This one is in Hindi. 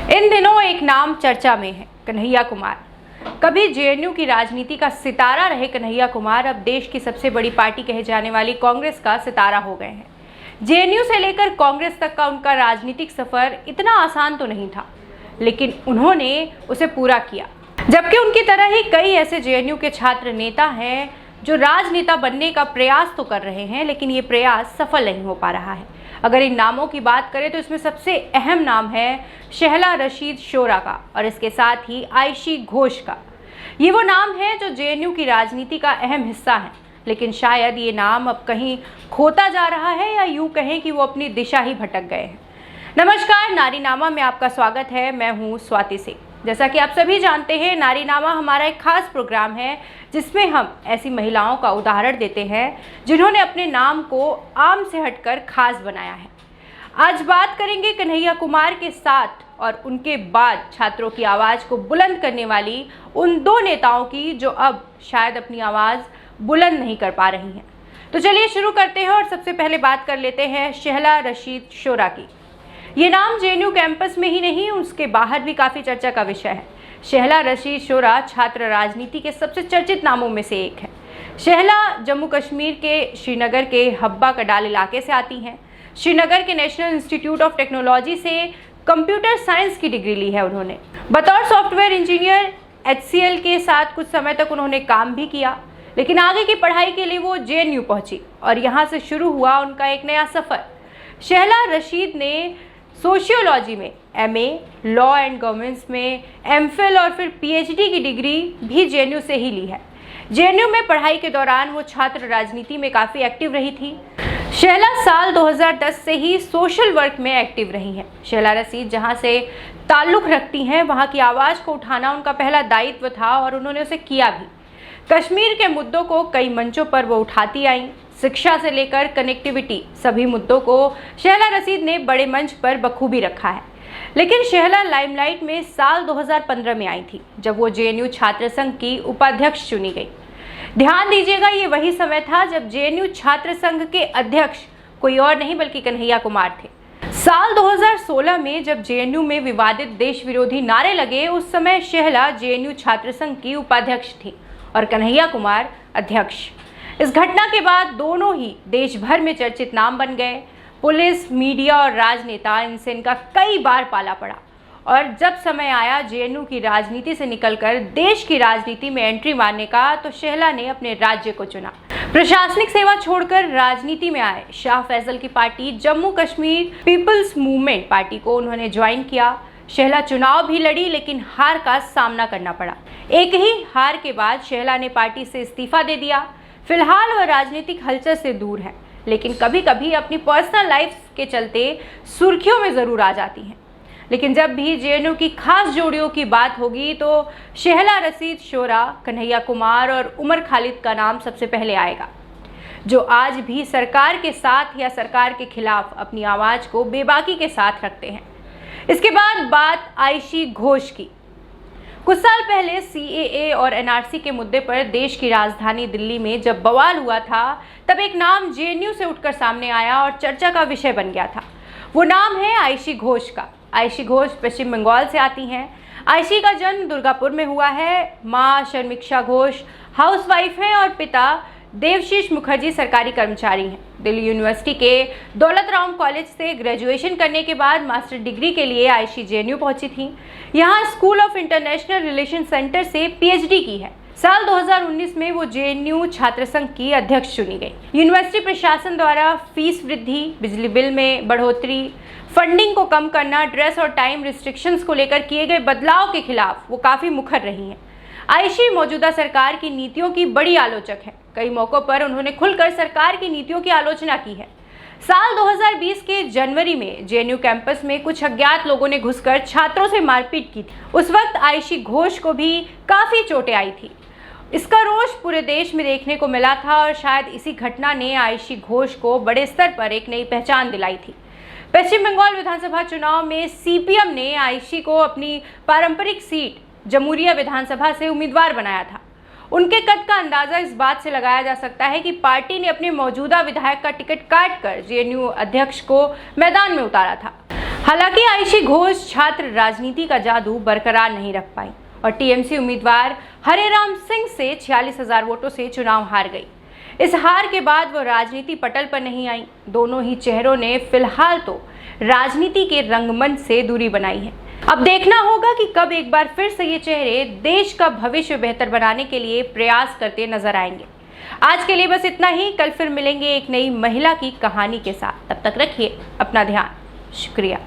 इन दिनों एक नाम चर्चा में है, कन्हैया कुमार। कभी जेएनयू की राजनीति का सितारा रहे कन्हैया कुमार अब देश की सबसे बड़ी पार्टी कहे जाने वाली कांग्रेस का सितारा हो गए हैं। जेएनयू से लेकर कांग्रेस तक का उनका राजनीतिक सफर इतना आसान तो नहीं था, लेकिन उन्होंने उसे पूरा किया। जबकि उनकी तरह ही कई ऐसे जेएनयू के छात्र नेता हैं जो राजनेता बनने का प्रयास तो कर रहे हैं, लेकिन ये प्रयास सफल नहीं हो पा रहा है। अगर इन नामों की बात करें तो इसमें सबसे अहम नाम है शहला रशीद शोरा का और इसके साथ ही आयशी घोष का। ये वो नाम है जो जेएनयू की राजनीति का अहम हिस्सा है, लेकिन शायद ये नाम अब कहीं खोता जा रहा है या यूं कहें कि वो अपनी दिशा ही भटक गए हैं। नमस्कार, नारीनामा में आपका स्वागत है। मैं हूँ स्वाति सिंह। जैसा कि आप सभी जानते हैं, नारीनामा हमारा एक खास प्रोग्राम है जिसमें हम ऐसी महिलाओं का उदाहरण देते हैं जिन्होंने अपने नाम को आम से हटकर खास बनाया है। आज बात करेंगे कन्हैया कुमार के साथ और उनके बाद छात्रों की आवाज़ को बुलंद करने वाली उन दो नेताओं की जो अब शायद अपनी आवाज़ बुलंद नहीं कर पा रही हैं। तो चलिए शुरू करते हैं और सबसे पहले बात कर लेते हैं शहला रशीद शोरा की। ये नाम जेएनयू कैंपस में ही नहीं, उसके बाहर भी काफ़ी चर्चा का विषय है। शहला रशीद शोरा छात्र राजनीति के सबसे चर्चित नामों में से एक है। शहला जम्मू कश्मीर के श्रीनगर के हब्बा कडाल इलाके से आती हैं। श्रीनगर के नेशनल इंस्टीट्यूट ऑफ टेक्नोलॉजी से कंप्यूटर साइंस की डिग्री ली है उन्होंने। बतौर सॉफ्टवेयर इंजीनियर HCL के साथ कुछ समय तक उन्होंने काम भी किया, लेकिन आगे की पढ़ाई के लिए वो जेएनयू पहुंची और यहाँ से शुरू हुआ उनका एक नया सफ़र। शहला रशीद ने सोशियोलॉजी में MA, लॉ एंड गवर्नेंस में MPhil और फिर PhD की डिग्री भी जेएनयू से ही ली है। जेएनयू में पढ़ाई के दौरान वो छात्र राजनीति में काफ़ी एक्टिव रही थी। शहला साल 2010 से ही सोशल वर्क में एक्टिव रही हैं। शहला रशीद जहां से ताल्लुक़ रखती हैं वहां की आवाज़ को उठाना उनका पहला दायित्व था और उन्होंने उसे किया भी। कश्मीर के मुद्दों को कई मंचों पर वो उठाती आईं। शिक्षा से लेकर कनेक्टिविटी, सभी मुद्दों को शहला रशीद ने बड़े मंच पर बखूबी रखा है। लेकिन शहला लाइमलाइट में साल 2015 में आई थी, जब वो जेएनयू छात्र संघ की उपाध्यक्ष चुनी गई। ध्यान दीजिएगा, ये वही समय था जब जेएनयू छात्र संघ के अध्यक्ष कोई और नहीं बल्कि कन्हैया कुमार थे। साल 2016 में जब जेएनयू में विवादित देश विरोधी नारे लगे, उस समय शहला जेएनयू छात्र संघ की उपाध्यक्ष थी और कन्हैया कुमार अध्यक्ष। इस घटना के बाद दोनों ही देश भर में चर्चित नाम बन गए। पुलिस, मीडिया और राजनेता इनसे इनका कई बार पाला पड़ा और जब समय आया जेएनयू की राजनीति से निकलकर देश की राजनीति में एंट्री मारने का, तो शहला ने अपने राज्य को चुना। प्रशासनिक सेवा छोड़कर राजनीति में आए शाह फैसल की party Jammu Kashmir people's movement party को उन्होंने ज्वाइन किया। शहला चुनाव भी लड़ी, लेकिन हार का सामना करना पड़ा। एक ही हार के बाद शहला ने पार्टी से इस्तीफा दे दिया। फिलहाल वह राजनीतिक हलचल से दूर है, लेकिन कभी कभी अपनी पर्सनल लाइफ के चलते सुर्खियों में ज़रूर आ जाती हैं। लेकिन जब भी जेएनयू की खास जोड़ियों की बात होगी तो शहला रशीद शोरा, कन्हैया कुमार और उमर खालिद का नाम सबसे पहले आएगा, जो आज भी सरकार के साथ या सरकार के खिलाफ अपनी आवाज़ को बेबाकी के साथ रखते हैं। इसके बाद बात आयशी घोष की। कुछ साल पहले CAA और NRC के मुद्दे पर देश की राजधानी दिल्ली में जब बवाल हुआ था, तब एक नाम जेएनयू से उठकर सामने आया और चर्चा का विषय बन गया था। वो नाम है आयशी घोष का। आयशी घोष पश्चिम बंगाल से आती हैं। आयशी का जन्म दुर्गापुर में हुआ है। माँ शर्मिक्षा घोष हाउसवाइफ हैं और पिता देवशीष मुखर्जी सरकारी कर्मचारी हैं। दिल्ली यूनिवर्सिटी के दौलत राम कॉलेज से ग्रेजुएशन करने के बाद मास्टर डिग्री के लिए आयशी जेएनयू पहुंची थी। यहाँ school of international relation centre से PhD की है। साल 2019 में वो जेएनयू छात्र संघ की अध्यक्ष चुनी गई। यूनिवर्सिटी प्रशासन द्वारा फीस वृद्धि, बिजली बिल में बढ़ोतरी, फंडिंग को कम करना, ड्रेस और टाइम रिस्ट्रिक्शंस को लेकर किए गए बदलाव के खिलाफ वो काफ़ी मुखर रही हैं। आयशी मौजूदा सरकार की नीतियों की बड़ी आलोचक है। कई मौक़ों पर उन्होंने खुलकर सरकार की नीतियों की आलोचना की है। साल 2020 के जनवरी में जेएनयू कैंपस में कुछ अज्ञात लोगों ने घुसकर छात्रों से मारपीट की थी। उस वक्त आयशी घोष को भी काफ़ी चोटें आई थी। इसका रोष पूरे देश में देखने को मिला था और शायद इसी घटना ने आयशी घोष को बड़े स्तर पर एक नई पहचान दिलाई थी। पश्चिम बंगाल विधानसभा चुनाव में CPM ने आयशी को अपनी पारंपरिक सीट जमुरिया विधानसभा से उम्मीदवार बनाया था। उनके कद का अंदाजा इस बात से लगाया जा सकता है कि पार्टी ने अपने मौजूदा विधायक का टिकट काटकर जेएनयू अध्यक्ष को मैदान में उतारा था। हालांकि आयशी घोष छात्र राजनीति का जादू बरकरार नहीं रख पाई और टीएमसी उम्मीदवार हरेराम सिंह से 46,000 वोटों से चुनाव हार गई। इस हार के बाद वो राजनीति पटल पर नहीं आई। दोनों ही चेहरों ने फिलहाल तो राजनीति के रंगमंच से दूरी बनाई है। अब देखना होगा कि कब एक बार फिर से ये चेहरे देश का भविष्य बेहतर बनाने के लिए प्रयास करते नजर आएंगे। आज के लिए बस इतना ही। कल फिर मिलेंगे एक नई महिला की कहानी के साथ। तब तक रखिए अपना ध्यान। शुक्रिया।